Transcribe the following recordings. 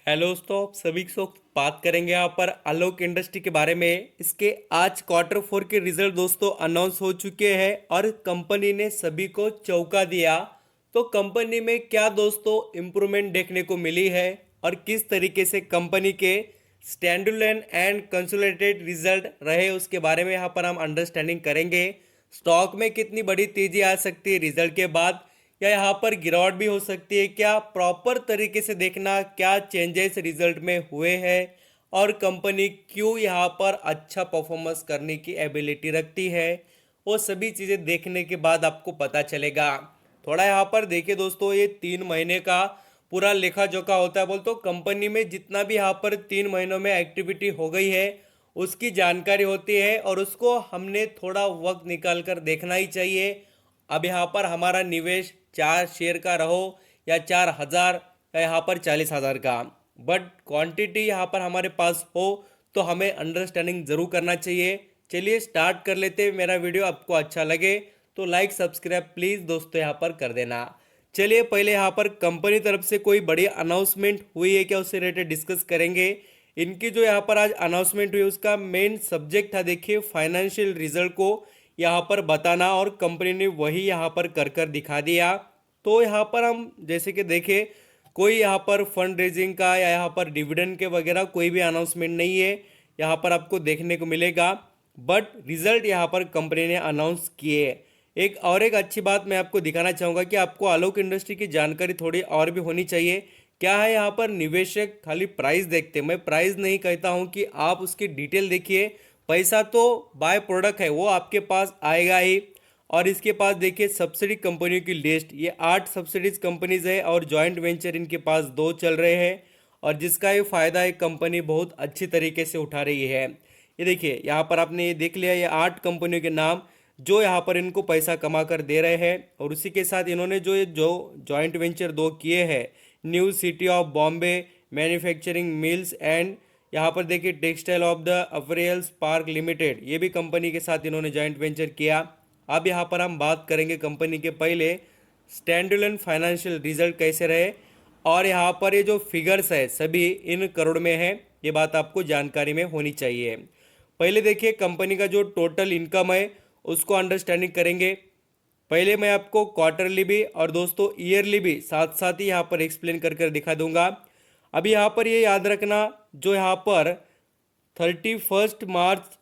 Hello दोस्तों, आप सभी को बात करेंगे यहाँ पर आलोक इंडस्ट्री के बारे में। इसके आज क्वार्टर फोर के रिजल्ट दोस्तों अनाउंस हो चुके हैं और कंपनी ने सभी को चौंका दिया। तो कंपनी में क्या दोस्तों इम्प्रूवमेंट देखने को मिली है और किस तरीके से कंपनी के स्टैंडअलोन एंड कंसोलिडेटेड रिजल्ट रहे, उसके बारे में यहाँ पर हम अंडरस्टैंडिंग करेंगे। स्टॉक में कितनी बड़ी तेजी आ सकती है रिजल्ट के बाद, या यहाँ पर गिरावट भी हो सकती है, क्या प्रॉपर तरीके से देखना क्या चेंजेस रिजल्ट में हुए हैं और कंपनी क्यों यहाँ पर अच्छा परफॉर्मेंस करने की एबिलिटी रखती है, वो सभी चीज़ें देखने के बाद आपको पता चलेगा। थोड़ा यहाँ पर देखिए दोस्तों, ये 3 महीने का पूरा लेखा जोखा होता है। बोल तो कंपनी में जितना भी यहाँ पर 3 महीनों में एक्टिविटी हो गई है उसकी जानकारी होती है और उसको हमने थोड़ा वक्त निकाल कर देखना ही चाहिए। अब यहाँ पर हमारा निवेश 4 शेयर का रहो या 4,000 या यहाँ पर 40,000 का, बट क्वांटिटी यहाँ पर हमारे पास हो तो हमें अंडरस्टैंडिंग जरूर करना चाहिए। चलिए स्टार्ट कर लेते हैं। मेरा वीडियो आपको अच्छा लगे तो लाइक सब्सक्राइब प्लीज़ दोस्तों यहाँ पर कर देना। चलिए पहले यहाँ पर कंपनी तरफ से कोई बड़ी अनाउंसमेंट हुई है क्या, उससे रिलेटेड डिस्कस करेंगे। इनकी जो यहाँ पर आज अनाउंसमेंट हुई उसका मेन सब्जेक्ट था, देखिए फाइनेंशियल रिजल्ट को यहाँ पर बताना, और कंपनी ने वही यहाँ पर कर कर दिखा दिया। तो यहाँ पर हम जैसे कि देखें, कोई यहाँ पर फंड रेजिंग का या यहाँ पर डिविडेंड के वगैरह कोई भी अनाउंसमेंट नहीं है यहाँ पर आपको देखने को मिलेगा, बट रिजल्ट यहाँ पर कंपनी ने अनाउंस किए। एक अच्छी बात मैं आपको दिखाना चाहूँगा कि आपको आलोक इंडस्ट्री की जानकारी थोड़ी और भी होनी चाहिए। क्या है, यहाँ पर निवेशक खाली प्राइस देखते हैं। मैं प्राइस नहीं कहता हूँ कि आप उसकी डिटेल देखिए, पैसा तो बाय प्रोडक्ट है वो आपके पास आएगा ही। और इसके पास देखिए सब्सिडी कंपनियों की लिस्ट, ये 8 सब्सिडीज कंपनीज है और जॉइंट वेंचर इनके पास 2 चल रहे हैं, और जिसका ये फायदा है कंपनी बहुत अच्छी तरीके से उठा रही है। ये देखिए यहाँ पर आपने ये देख लिया, ये 8 कंपनियों के नाम जो यहाँ पर इनको पैसा कमा कर दे रहे हैं। और उसी के साथ इन्होंने जो जॉइंट वेंचर 2 किए हैं, new city of Bombay manufacturing mills and यहाँ पर देखिए textile of the apparels park limited, ये भी कंपनी के साथ इन्होंने जॉइंट वेंचर किया। अब यहाँ पर हम बात करेंगे कंपनी के पहले स्टैंडअलोन फाइनेंशियल रिजल्ट कैसे रहे, और यहाँ पर ये जो फिगर्स है सभी इन करोड़ में है, ये बात आपको जानकारी में होनी चाहिए। पहले देखिए कंपनी का जो टोटल इनकम है उसको अंडरस्टैंडिंग करेंगे। पहले मैं आपको क्वार्टरली भी और दोस्तों ईयरली भी साथ साथ ही यहाँ पर एक्सप्लेन कर कर दिखा दूंगा। अभी यहाँ पर ये याद रखना, जो यहाँ पर 31 मार्च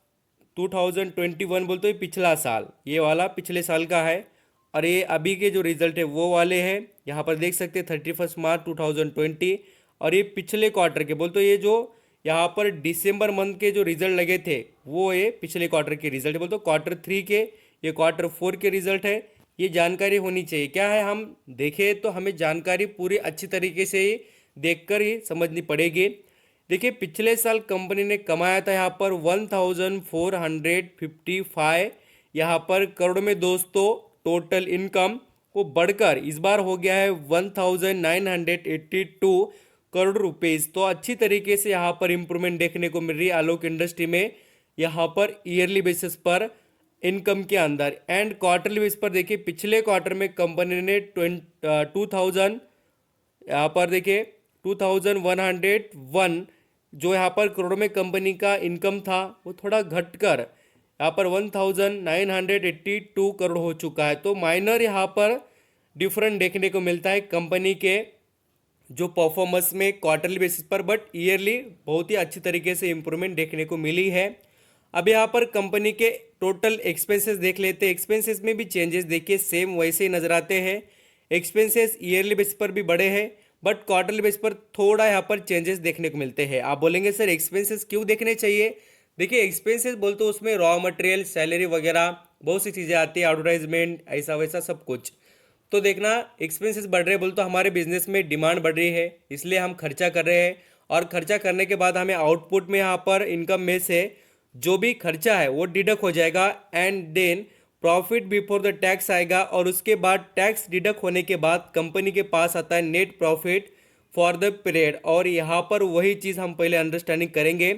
2021 बोलते हैं पिछला साल, ये वाला पिछले साल का है, और ये अभी के जो रिजल्ट है वो वाले हैं। यहाँ पर देख सकते हैं 31 मार्च 2020, और ये पिछले क्वार्टर के बोलते ये जो यहाँ पर दिसंबर मंथ के जो रिजल्ट लगे थे वो ये पिछले क्वार्टर के रिजल्ट बोलते क्वार्टर 3 के, ये क्वार्टर 4 के रिजल्ट है। ये जानकारी होनी चाहिए। क्या है, हम देखें तो हमें जानकारी पूरी अच्छी तरीके से ही देखकर ही समझनी पड़ेगी। देखिए पिछले साल कंपनी ने कमाया था यहाँ पर 1455 यहाँ पर करोड़ में दोस्तों। टोटल इनकम को बढ़कर इस बार हो गया है 1982 करोड़ रुपीस। तो अच्छी तरीके से यहाँ पर इंप्रूवमेंट देखने को मिल रही है आलोक इंडस्ट्री में, यहाँ पर ईयरली बेसिस पर इनकम के अंदर। एंड क्वार्टरली बेसिस पर देखिए पिछले क्वार्टर में कंपनी ने 2000 यहाँ पर देखिए 2101 जो यहाँ पर करोड़ में कंपनी का इनकम था वो थोड़ा घटकर यहाँ पर 1982 करोड़ हो चुका है। तो माइनर यहाँ पर डिफरेंट देखने को मिलता है कंपनी के जो परफॉर्मेंस में क्वार्टरली बेसिस पर, बट ईयरली बहुत ही अच्छी तरीके से इंप्रूवमेंट देखने को मिली है। अब यहाँ पर कंपनी के टोटल एक्सपेंसेस देख लेते हैं। एक्सपेंसेस में भी चेंजेस देखिए सेम वैसे ही नजर आते हैं। एक्सपेंसेस ईयरली बेसिस पर भी बढ़े हैं, बट क्वार्टरली बेस पर थोड़ा यहाँ पर चेंजेस देखने को मिलते हैं। आप बोलेंगे सर एक्सपेंसेस क्यों देखने चाहिए। देखिए एक्सपेंसेस बोलते तो उसमें रॉ मटेरियल, सैलरी वगैरह बहुत सी चीज़ें आती है, एडवर्टाइजमेंट ऐसा वैसा सब कुछ। तो देखना एक्सपेंसेस बढ़ रहे हैं बोलते तो हमारे बिजनेस में डिमांड बढ़ रही है, इसलिए हम खर्चा कर रहे हैं, और खर्चा करने के बाद हमें आउटपुट में यहाँ पर इनकम में से जो भी खर्चा है वो डिडक्ट हो जाएगा, and then profit before the tax आएगा, और उसके बाद टैक्स डिडक्ट होने के बाद कंपनी के पास आता है net profit for the period. और यहाँ पर वही चीज़ हम पहले अंडरस्टैंडिंग करेंगे।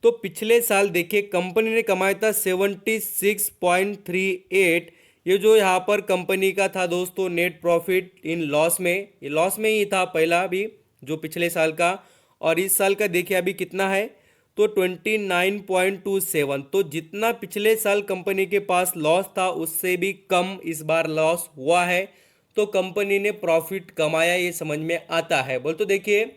तो पिछले साल देखिए कंपनी ने कमाया था 76.38, ये जो यहाँ पर कंपनी का था दोस्तों नेट प्रॉफिट इन लॉस में, ये लॉस में ही था पहला भी जो पिछले साल का। और इस साल का देखिए अभी कितना है, तो 29.27। तो जितना पिछले साल कंपनी के पास लॉस था उससे भी कम इस बार लॉस हुआ है। तो कंपनी ने प्रॉफिट कमाया, ये समझ में आता है। बोल तो देखिए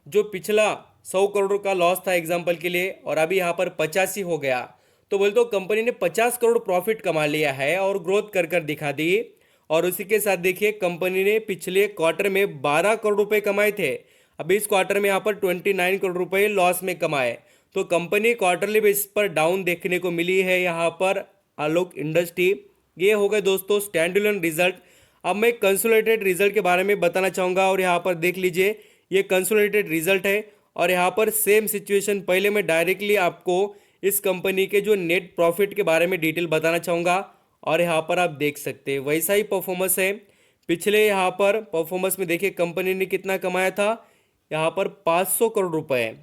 जो पिछला 100 करोड़ का लॉस था एग्जाम्पल के लिए, और अभी यहाँ पर 85 हो गया, तो बोल तो कंपनी ने 50 करोड़ प्रॉफिट कमा लिया है और ग्रोथ कर कर दिखा दी। और उसी के साथ देखिए कंपनी ने पिछले क्वार्टर में 12 करोड़ रुपए कमाए थे, अभी इस क्वार्टर में यहाँ पर 29 करोड़ रुपए लॉस में कमाए। तो कंपनी क्वार्टरली बेसिस पर डाउन देखने को मिली है यहाँ पर आलोक इंडस्ट्री। ये हो गए दोस्तों स्टैंड अलोन रिजल्ट। अब मैं कंसोलिडेटेड रिजल्ट के बारे में बताना चाहूँगा, और यहाँ पर देख लीजिए ये कंसोलिडेटेड रिजल्ट है। और यहाँ पर सेम सिचुएशन, पहले मैं डायरेक्टली आपको इस कंपनी के जो नेट प्रॉफिट के बारे में डिटेल बताना चाहूँगा, और यहाँ पर आप देख सकते हैं वैसा ही परफॉर्मेंस है। पिछले यहाँ पर परफॉर्मेंस में देखिए कंपनी ने कितना कमाया था, यहाँ पर 500 करोड़ रुपए,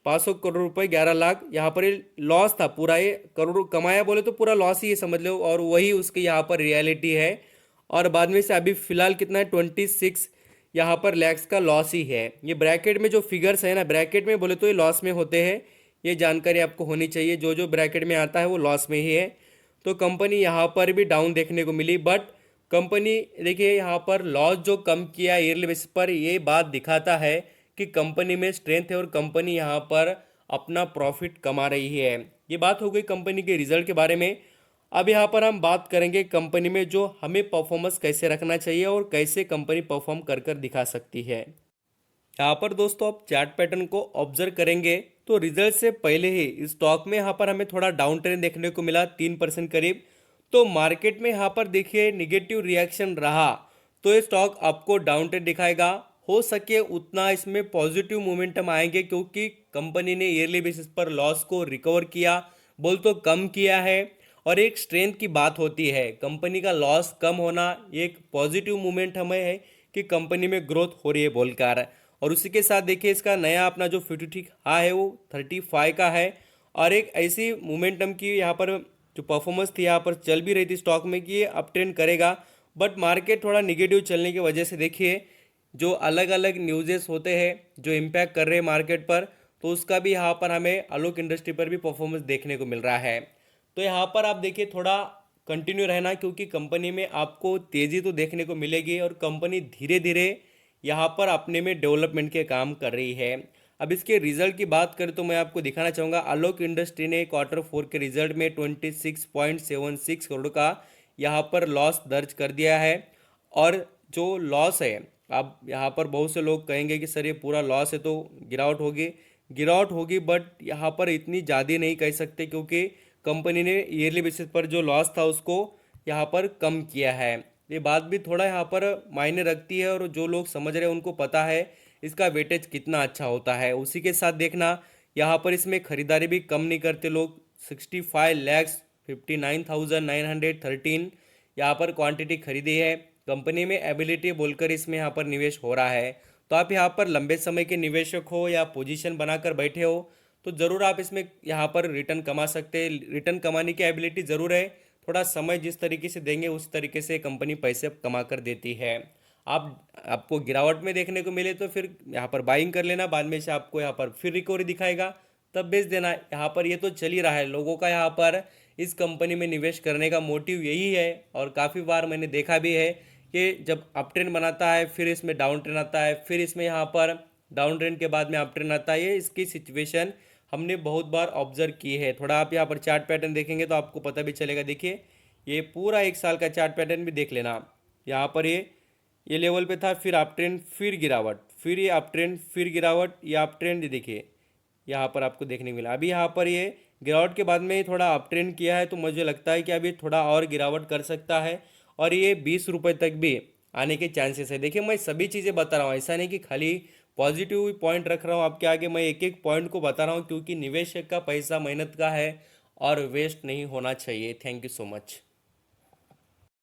500 करोड़ रुपए 11 लाख। यहाँ पर ये लॉस था पूरा, ये करोड़ कमाया बोले तो पूरा लॉस ही ये समझ लो, और वही उसकी यहाँ पर रियलिटी है। और बाद में से अभी फिलहाल कितना है 26 यहाँ पर लैक्स का लॉस ही है। ये ब्रैकेट में जो फिगर्स है ना, ब्रैकेट में बोले तो ये लॉस में होते हैं, ये जानकारी आपको होनी चाहिए। जो जो ब्रैकेट में आता है वो लॉस में ही है। तो कंपनी यहाँ पर भी डाउन देखने को मिली, बट कंपनी देखिए यहाँ पर लॉस जो कम किया ईयरली बेसिस पर, ये बात दिखाता है कि कंपनी में स्ट्रेंथ है और कंपनी यहाँ पर अपना प्रॉफिट कमा रही है। ये बात हो गई कंपनी के रिजल्ट के बारे में। अब यहाँ पर हम बात करेंगे कंपनी में जो हमें परफॉर्मेंस कैसे रखना चाहिए और कैसे कंपनी परफॉर्म कर कर दिखा सकती है। यहाँ पर दोस्तों आप चार्ट पैटर्न को ऑब्जर्व करेंगे तो रिजल्ट से पहले ही स्टॉक में यहाँ पर हमें थोड़ा डाउन ट्रेंड देखने को मिला 3% करीब। तो मार्केट में यहाँ पर देखिए निगेटिव रिएक्शन रहा, तो ये स्टॉक आपको डाउन ट्रेंड दिखाएगा। हो सके उतना इसमें पॉजिटिव मोमेंटम आएंगे, क्योंकि कंपनी ने ईयरली बेसिस पर लॉस को रिकवर किया, बोल तो कम किया है। और एक स्ट्रेंथ की बात होती है, कंपनी का लॉस कम होना एक पॉजिटिव मूवमेंट हमें है कि कंपनी में ग्रोथ हो रही है बोलकर। और उसी के साथ देखिए इसका नया अपना जो 52 हाई है वो 35 का है। और एक ऐसी मोमेंटम की यहाँ पर जो परफॉर्मेंस थी यहाँ पर चल भी रही थी स्टॉक में कि ये अप ट्रेंड करेगा, बट मार्केट थोड़ा निगेटिव चलने की वजह से देखिए जो अलग अलग न्यूज़ेस होते हैं जो इम्पैक्ट कर रहे हैं मार्केट पर, तो उसका भी यहाँ पर हमें आलोक इंडस्ट्री पर भी परफॉर्मेंस देखने को मिल रहा है। तो यहाँ पर आप देखिए थोड़ा कंटिन्यू रहना, क्योंकि कंपनी में आपको तेज़ी तो देखने को मिलेगी और कंपनी धीरे धीरे यहाँ पर अपने में डेवलपमेंट के काम कर रही है। अब इसके रिजल्ट की बात करें तो मैं आपको दिखाना चाहूँगा, आलोक इंडस्ट्री ने Q4 के रिजल्ट में 26.76 करोड़ का यहाँ पर लॉस दर्ज कर दिया है। और जो लॉस है, अब यहाँ पर बहुत से लोग कहेंगे कि सर ये पूरा लॉस है तो गिरावट होगी, गिरावट होगी, बट यहाँ पर इतनी ज़्यादा नहीं कह सकते, क्योंकि कंपनी ने ईयरली बेसिस पर जो लॉस था उसको यहाँ पर कम किया है। ये बात भी थोड़ा यहाँ पर मायने रखती है, और जो लोग समझ रहे हैं उनको पता है इसका वेटेज कितना अच्छा होता है। उसी के साथ देखना यहाँ पर इसमें खरीदारी भी कम नहीं करते लोग, 65,59,913 यहाँ पर क्वांटिटी खरीदी है। कंपनी में एबिलिटी बोलकर इसमें यहाँ पर निवेश हो रहा है। तो आप यहाँ पर लंबे समय के निवेशक हो या पोजीशन बनाकर बैठे हो तो ज़रूर आप इसमें यहाँ पर रिटर्न कमा सकते हैं। रिटर्न कमाने की एबिलिटी ज़रूर है, थोड़ा समय जिस तरीके से देंगे उस तरीके से कंपनी पैसे कमा कर देती है। आपको गिरावट में देखने को मिले तो फिर यहाँ पर बाइंग कर लेना, बाद में से आपको यहाँ पर फिर रिकवरी दिखाएगा तब बेच देना। यहाँ पर ये तो चल ही रहा है, लोगों का यहाँ पर इस कंपनी में निवेश करने का मोटिव यही है। और काफ़ी बार मैंने देखा भी है कि जब अप ट्रेंड बनाता है फिर इसमें डाउन ट्रेंड आता है, फिर इसमें यहाँ पर डाउन ट्रेंड के बाद में अप ट्रेंड आता है। ये इसकी सिचुएशन हमने बहुत बार ऑब्जर्व की है। थोड़ा आप यहाँ पर चार्ट पैटर्न देखेंगे तो आपको पता भी चलेगा। देखिए ये पूरा एक साल का चार्ट पैटर्न भी देख लेना। यहाँ पर ये लेवल पे था, फिर अप ट्रेंड, फिर गिरावट, फिर ये अप ट्रेंड, फिर गिरावट, ये अप ट्रेंड देखिए यहाँ पर आपको देखने को मिला। अभी यहाँ पर ये गिरावट के बाद में ये थोड़ा अप ट्रेंड किया है, तो मुझे लगता है कि अभी थोड़ा और गिरावट कर सकता है और ये 20 रुपये तक भी आने के चांसेस है। देखिए मैं सभी चीज़ें बता रहा हूँ, ऐसा नहीं कि खाली पॉजिटिव पॉइंट रख रहा हूँ आपके आगे, मैं एक एक पॉइंट को बता रहा हूँ, क्योंकि निवेशक का पैसा मेहनत का है और वेस्ट नहीं होना चाहिए। Thank you so much.